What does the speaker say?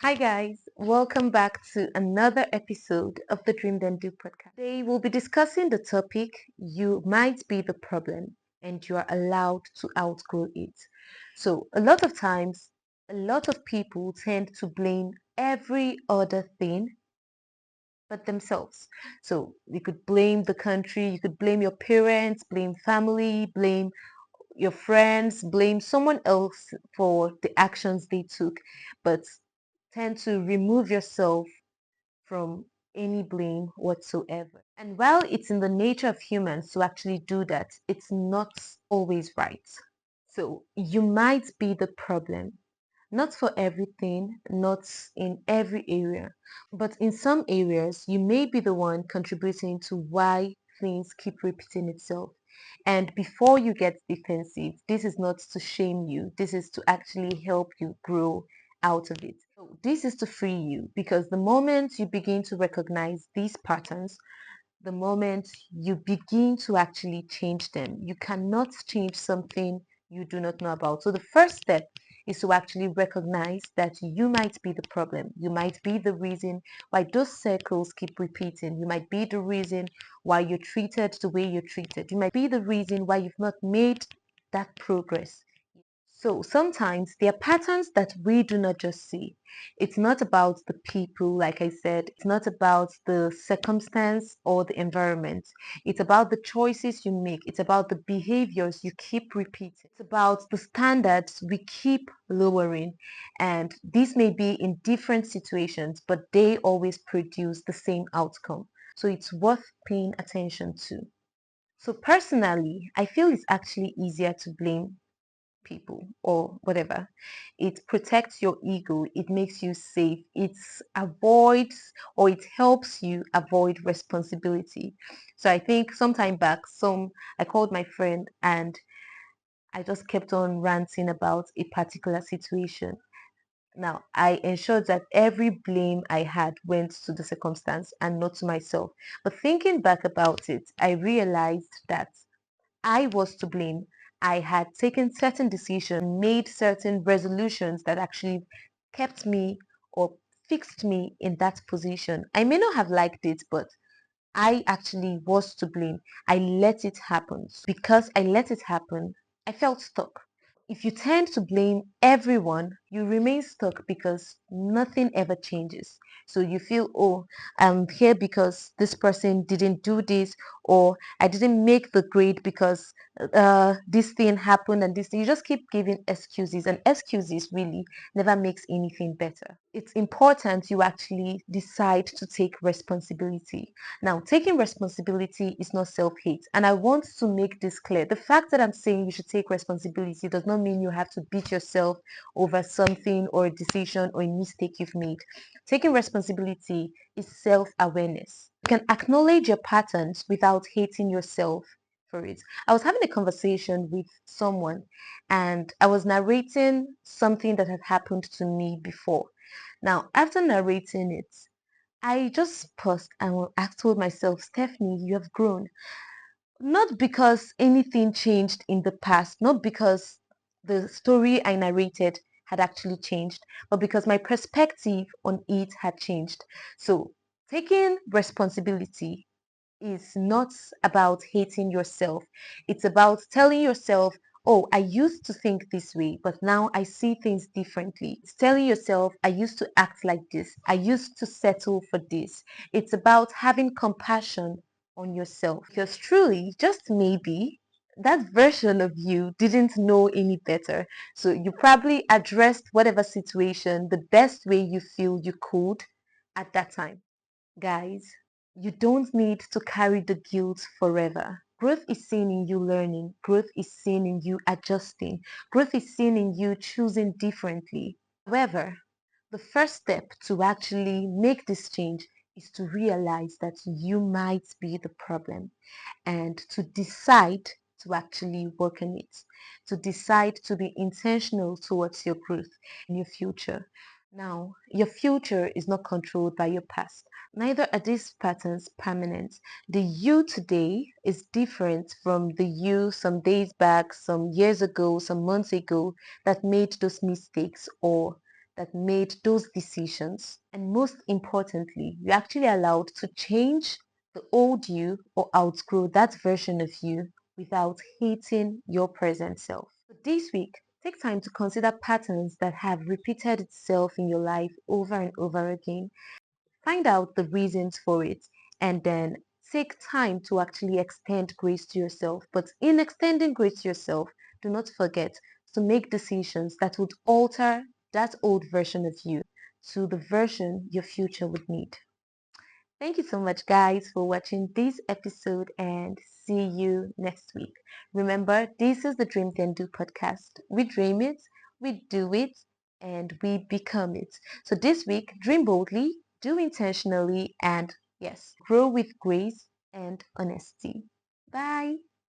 Hi guys, welcome back to another episode of the Dream Then Do podcast. Today we'll be discussing the topic you might be the problem and you are allowed to outgrow it. So a lot of times, a lot of people tend to blame every other thing but themselves. So you could blame the country, you could blame your parents, blame family, blame your friends, blame someone else for the actions they took, but tend to remove yourself from any blame whatsoever. And while it's in the nature of humans to actually do that, it's not always right. So you might be the problem, not for everything, not in every area, but in some areas, you may be the one contributing to why things keep repeating itself. And before you get defensive, this is not to shame you, this is to actually help you grow out of it. So this is to free you because the moment you begin to recognize these patterns, the moment you begin to actually change them. You cannot change something you do not know about. So the first step is to actually recognize that you might be the problem. You might be the reason why those circles keep repeating. You might be the reason why you're treated the way you're treated. You might be the reason why you've not made that progress. So sometimes there are patterns that we do not just see. It's not about the people, like I said, it's not about the circumstance or the environment. It's about the choices you make, it's about the behaviors you keep repeating, it's about the standards we keep lowering. And these may be in different situations, but they always produce the same outcome. So it's worth paying attention to. So personally, I feel it's actually easier to blame people or whatever. It protects your ego, it makes you safe, it avoids or it helps you avoid responsibility. So I think sometime back, I called my friend and I just kept on ranting about a particular situation. Now, I ensured that every blame I had went to the circumstance and not to myself. But thinking back about it, I realized that I was to blame. I had taken certain decisions, made certain resolutions that actually kept me or fixed me in that position. I may not have liked it, but I actually was to blame. I let it happen. Because I let it happen, I felt stuck. If you tend to blame everyone, you remain stuck because nothing ever changes. So you feel, oh, I'm here because this person didn't do this, or I didn't make the grade because this thing happened and this thing. You just keep giving excuses, and excuses really never makes anything better. It's important you actually decide to take responsibility. Now, taking responsibility is not self-hate. And I want to make this clear. The fact that I'm saying you should take responsibility does not mean you have to beat yourself over something or a decision or a mistake you've made. Taking responsibility is self-awareness. You can acknowledge your patterns without hating yourself for it. I was having a conversation with someone and I was narrating something that had happened to me before. Now, after narrating it, I just paused and I told myself, Stephanie, you have grown. Not because anything changed in the past, not because the story I narrated had actually changed, but because my perspective on it had changed. So taking responsibility is not about hating yourself. It's about telling yourself, oh, I used to think this way, but now I see things differently. It's telling yourself, I used to act like this. I used to settle for this. It's about having compassion on yourself because truly, just maybe, that version of you didn't know any better. So you probably addressed whatever situation the best way you feel you could at that time. Guys, you don't need to carry the guilt forever. Growth is seen in you learning. Growth is seen in you adjusting. Growth is seen in you choosing differently. However, the first step to actually make this change is to realize that you might be the problem and to decide to actually work on it, to decide to be intentional towards your growth and your future. Now, your future is not controlled by your past. Neither are these patterns permanent. The you today is different from the you some days back, some years ago, some months ago that made those mistakes or that made those decisions. And most importantly, you're actually allowed to change the old you or outgrow that version of you without hating your present self. This week, take time to consider patterns that have repeated itself in your life over and over again. Find out the reasons for it and then take time to actually extend grace to yourself. But in extending grace to yourself, do not forget to make decisions that would alter that old version of you to the version your future would need. Thank you so much, guys, for watching this episode and see you next week. Remember, this is the Dream Then Do podcast. We dream it, we do it, and we become it. So this week, dream boldly, do intentionally, and yes, grow with grace and honesty. Bye.